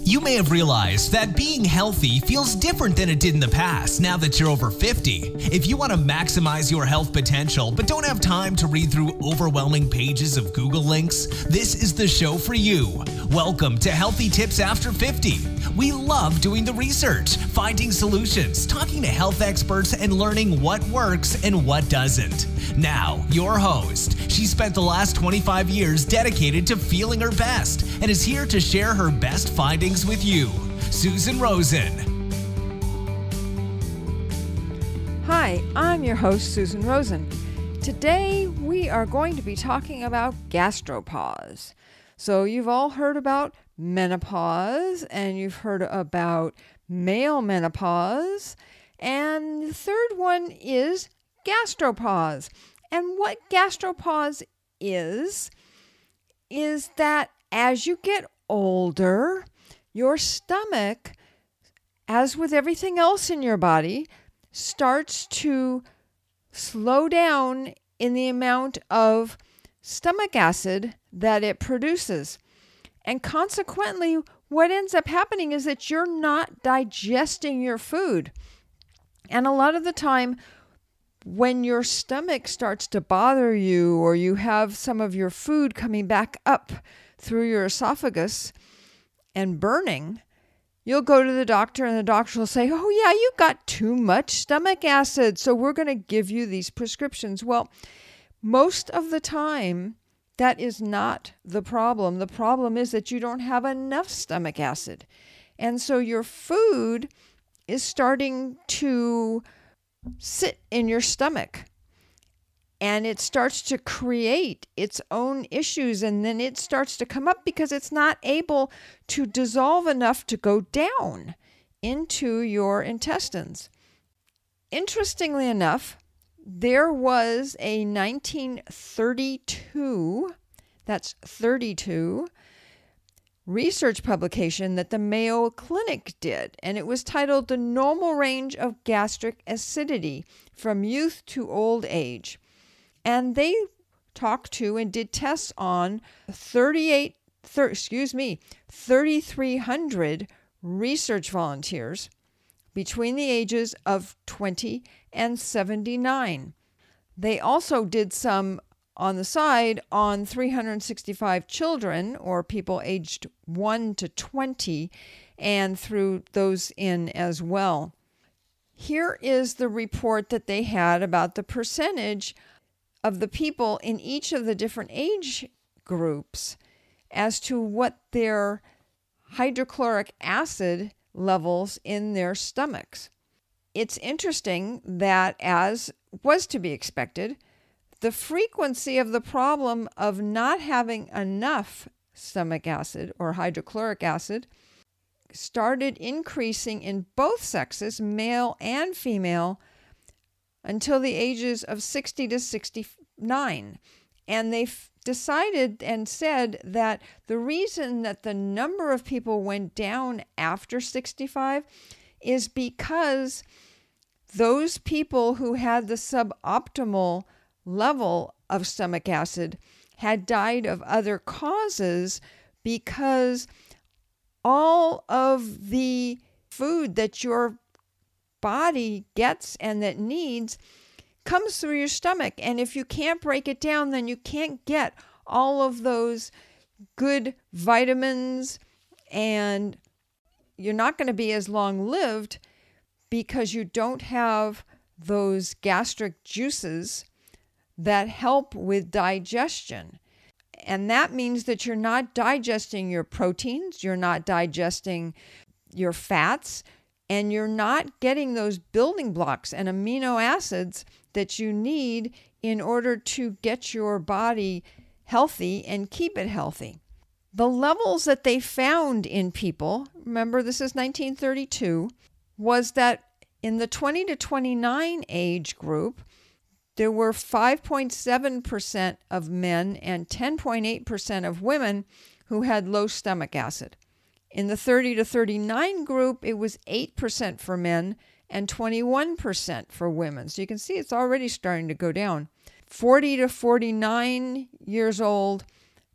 You may have realized that being healthy feels different than it did in the past now that you're over 50. If you want to maximize your health potential but don't have time to read through overwhelming pages of Google links, this is the show for you. Welcome to Healthy Tips After 50. We love doing the research, finding solutions, talking to health experts, and learning what works and what doesn't. Now, your host. She spent the last 25 years dedicated to feeling her best and is here to share her best findings with you. Susan Rosen. Hi, I'm your host, Susan Rosen. Today, we are going to be talking about gastropause. So you've all heard about menopause, and you've heard about male menopause, and the third one is gastropause. And what gastropause is that as you get older, your stomach, as with everything else in your body, starts to slow down in the amount of stomach acid that it produces. And consequently, what ends up happening is that you're not digesting your food. And a lot of the time, when your stomach starts to bother you, or you have some of your food coming back up through your esophagus and burning, you'll go to the doctor and the doctor will say, "Oh yeah, you got too much stomach acid, so we're going to give you these prescriptions." Well, most of the time, that is not the problem. The problem is that you don't have enough stomach acid. And so your food is starting to sit in your stomach, and it starts to create its own issues, and then it starts to come up because it's not able to dissolve enough to go down into your intestines. Interestingly enough, there was a 1932, that's 32, research publication that the Mayo Clinic did, and it was titled "The Normal Range of Gastric Acidity from Youth to Old Age." And they talked to and did tests on 3,300 research volunteers between the ages of 20 and 79. They also did some on the side on 365 children, or people aged 1 to 20, and threw those in as well. Here is the report that they had about the percentage of the people in each of the different age groups as to what their hydrochloric acid levels in their stomachs. It's interesting that, as was to be expected, the frequency of the problem of not having enough stomach acid or hydrochloric acid started increasing in both sexes, male and female, until the ages of 60 to 69. And they decided and said that the reason that the number of people went down after 65 is because those people who had the suboptimal level of stomach acid had died of other causes, because all of the food that your body gets and that needs comes through your stomach. And if you can't break it down, then you can't get all of those good vitamins, and you're not going to be as long-lived because you don't have those gastric juices that help with digestion. And that means that you're not digesting your proteins, you're not digesting your fats, and you're not getting those building blocks and amino acids that you need in order to get your body healthy and keep it healthy. The levels that they found in people, remember this is 1932, was that in the 20 to 29 age group, there were 5.7% of men and 10.8% of women who had low stomach acid. In the 30 to 39 group, it was 8% for men and 21% for women. So you can see it's already starting to go down. 40 to 49 years old,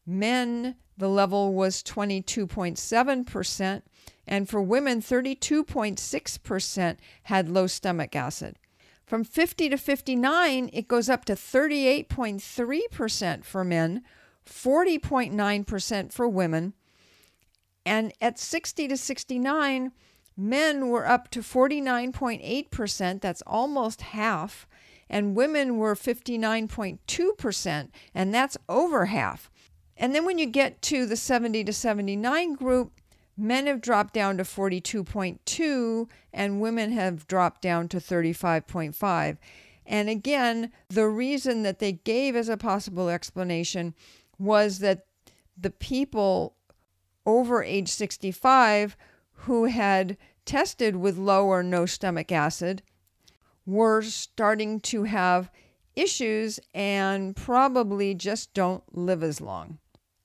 men the level was 22.7%, and for women, 32.6% had low stomach acid. From 50 to 59, it goes up to 38.3% for men, 40.9% for women, and at 60 to 69, men were up to 49.8%, that's almost half, and women were 59.2%, and that's over half. And then when you get to the 70 to 79 group, men have dropped down to 42.2, and women have dropped down to 35.5. And again, the reason that they gave as a possible explanation was that the people over age 65 who had tested with low or no stomach acid were starting to have issues and probably just don't live as long.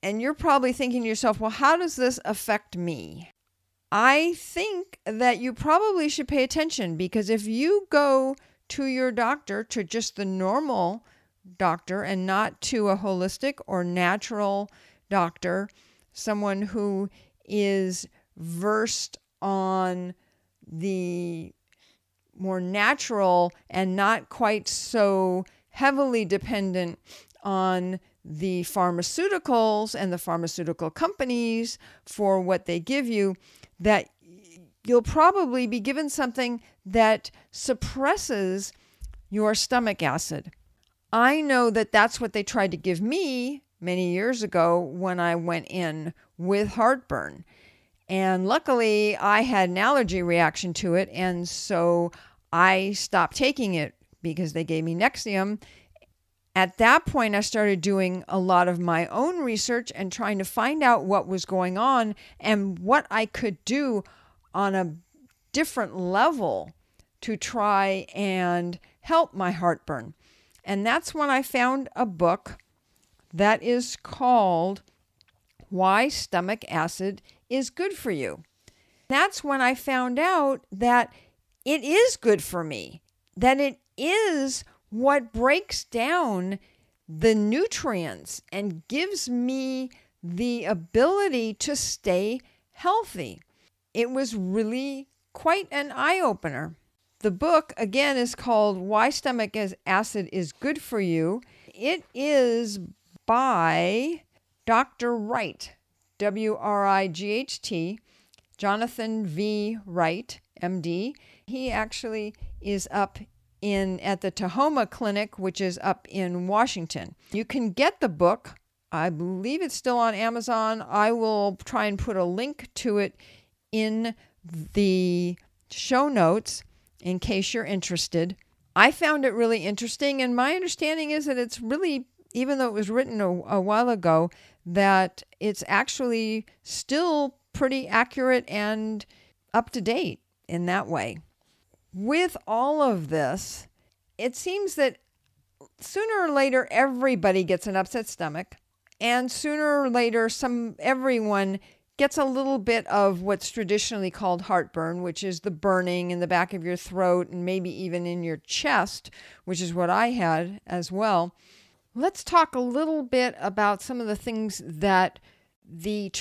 And you're probably thinking to yourself, well, how does this affect me? I think that you probably should pay attention, because if you go to your doctor, to just the normal doctor and not to a holistic or natural doctor, someone who is versed on the more natural and not quite so heavily dependent on the pharmaceuticals and the pharmaceutical companies for what they give you, that you'll probably be given something that suppresses your stomach acid. I know that that's what they tried to give me many years ago when I went in with heartburn. And luckily, I had an allergy reaction to it, and so I stopped taking it because they gave me Nexium. At that point, I started doing a lot of my own research and trying to find out what was going on and what I could do on a different level to try and help my heartburn. And that's when I found a book that is called Why Stomach Acid is Good for You. That's when I found out that it is good for me, that it is what breaks down the nutrients and gives me the ability to stay healthy. It was really quite an eye-opener. The book, again, is called Why Stomach Acid is Good for You. It is by Dr. Wright, W-R-I-G-H-T, Jonathan V. Wright, MD. He actually is up at the Tahoma Clinic, which is up in Washington. You can get the book. I believe it's still on Amazon. I will try and put a link to it in the show notes in case you're interested. I found it really interesting, and my understanding is that it's really, even though it was written a while ago, that it's actually still pretty accurate and up to date in that way. With all of this, it seems that sooner or later everybody gets an upset stomach, and sooner or later everyone gets a little bit of what's traditionally called heartburn, which is the burning in the back of your throat and maybe even in your chest, which is what I had as well. Let's talk a little bit about some of the things that the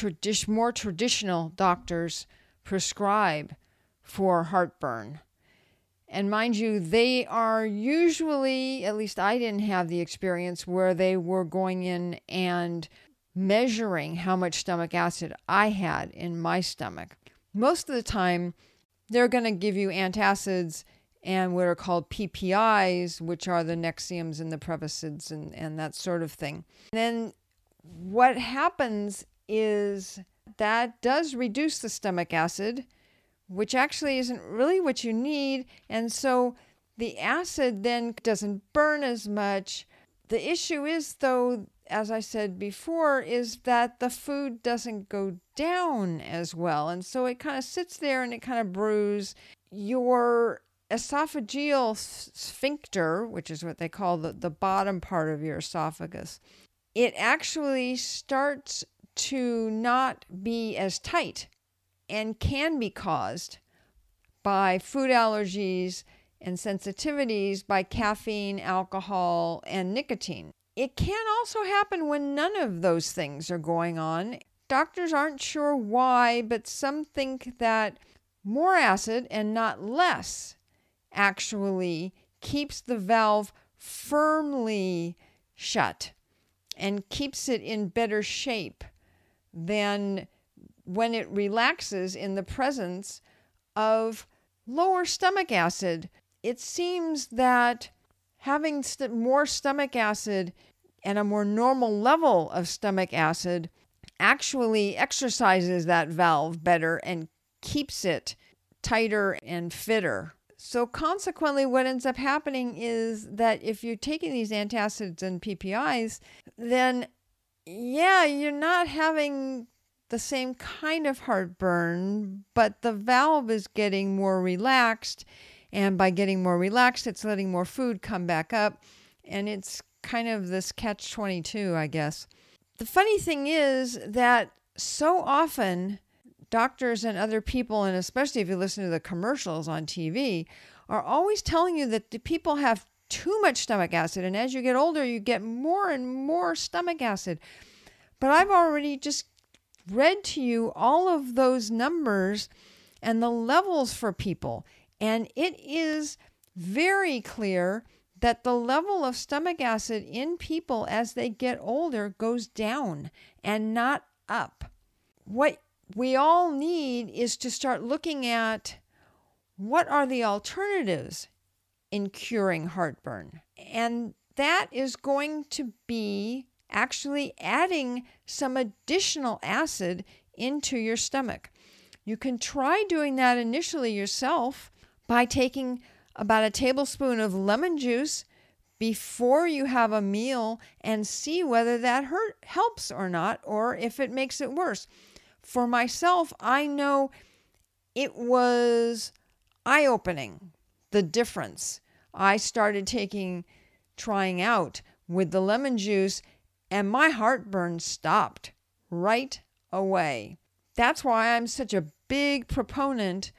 more traditional doctors prescribe for heartburn. And mind you, they are usually, at least I didn't have the experience where they were going in and measuring how much stomach acid I had in my stomach. Most of the time, they're going to give you antacids and what are called PPIs, which are the Nexiums and the Prevacid and that sort of thing. Then what happens is that does reduce the stomach acid, which actually isn't really what you need. And so the acid then doesn't burn as much. The issue is, though, as I said before, is that the food doesn't go down as well. And so it kind of sits there and it kind of brews. Your esophageal sphincter, which is what they call the bottom part of your esophagus, it actually starts to not be as tight and can be caused by food allergies and sensitivities by caffeine, alcohol, and nicotine. it can also happen when none of those things are going on. Doctors aren't sure why, but some think that more acid and not less actually keeps the valve firmly shut and keeps it in better shape than when it relaxes in the presence of lower stomach acid. It seems that having more stomach acid and a more normal level of stomach acid actually exercises that valve better and keeps it tighter and fitter. So consequently, what ends up happening is that if you're taking these antacids and PPIs, then you're not having the same kind of heartburn, but the valve is getting more relaxed. And by getting more relaxed, it's letting more food come back up. And it's kind of this catch-22, I guess. The funny thing is that so often doctors and other people, and especially if you listen to the commercials on TV, are always telling you that the people have too much stomach acid. And as you get older, you get more and more stomach acid. But I've already just read to you all of those numbers and the levels for people. And it is very clear that the level of stomach acid in people as they get older goes down and not up. What we all need is to start looking at what are the alternatives in curing heartburn. And that is going to be actually adding some additional acid into your stomach. You can try doing that initially yourself by taking about a tablespoon of lemon juice before you have a meal and see whether that helps or not, or if it makes it worse. For myself, I know it was eye-opening, the difference. I started trying out with the lemon juice, and my heartburn stopped right away. That's why I'm such a big proponent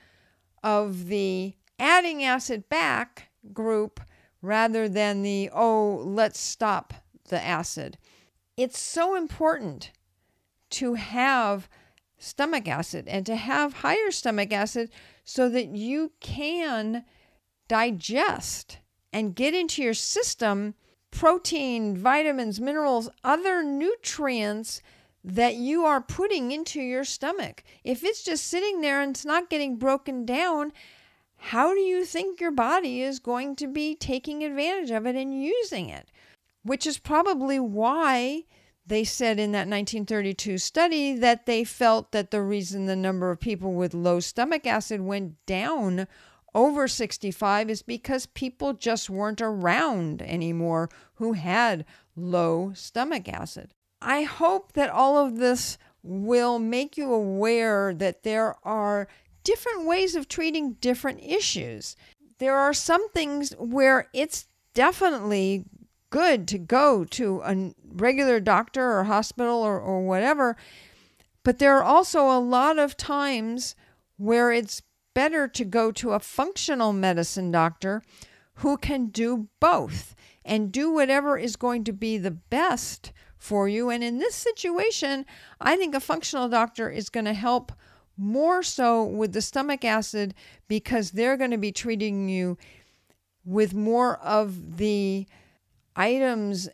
of the adding acid back group rather than the, let's stop the acid. It's so important to have stomach acid and to have higher stomach acid so that you can digest and get into your system protein, vitamins, minerals, other nutrients that you are putting into your stomach. If it's just sitting there and it's not getting broken down, how do you think your body is going to be taking advantage of it and using it? Which is probably why they said in that 1932 study that they felt that the reason the number of people with low stomach acid went down over 65 is because people just weren't around anymore who had low stomach acid. I hope that all of this will make you aware that there are different ways of treating different issues. There are some things where it's definitely good to go to a regular doctor or hospital or whatever, but there are also a lot of times where it's better to go to a functional medicine doctor who can do both and do whatever is going to be the best for you. And in this situation, I think a functional doctor is going to help more so with the stomach acid because they're going to be treating you with more of the items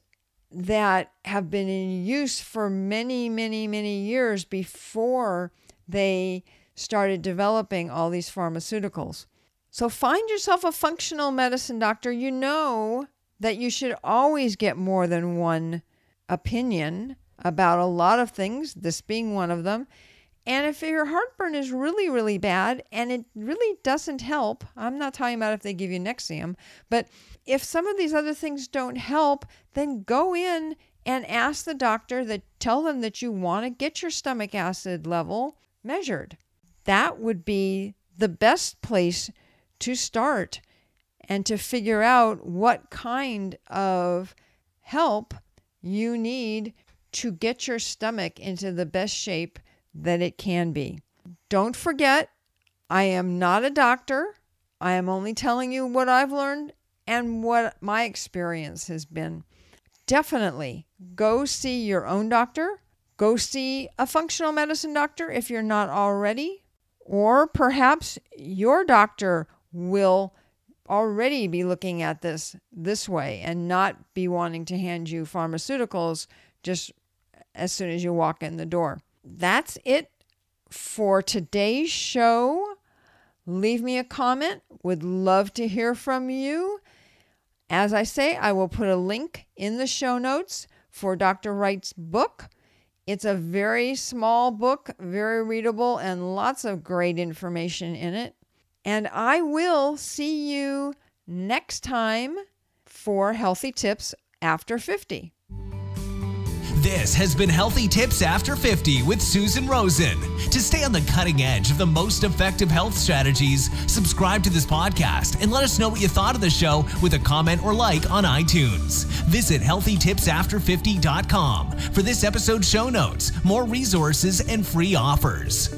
that have been in use for many, many, many years before they started developing all these pharmaceuticals. So find yourself a functional medicine doctor. You know that you should always get more than one opinion about a lot of things, this being one of them. And if your heartburn is really, really bad and it really doesn't help, I'm not talking about if they give you Nexium, but if some of these other things don't help, then go in and ask the doctor tell them that you want to get your stomach acid level measured. That would be the best place to start and to figure out what kind of help you need to get your stomach into the best shape that it can be. Don't forget, I am not a doctor. I am only telling you what I've learned and what my experience has been. definitely go see your own doctor. Go see a functional medicine doctor if you're not already. Or perhaps your doctor will already be looking at this way and not be wanting to hand you pharmaceuticals just as soon as you walk in the door. That's it for today's show. Leave me a comment. Would love to hear from you. As I say, I will put a link in the show notes for Dr. Wright's book. It's a very small book, very readable, and lots of great information in it. And I will see you next time for Healthy Tips After 50. This has been Healthy Tips After 50 with Susan Rosen. To stay on the cutting edge of the most effective health strategies, subscribe to this podcast and let us know what you thought of the show with a comment or like on iTunes. Visit healthytipsafter50.com for this episode's show notes, more resources, and free offers.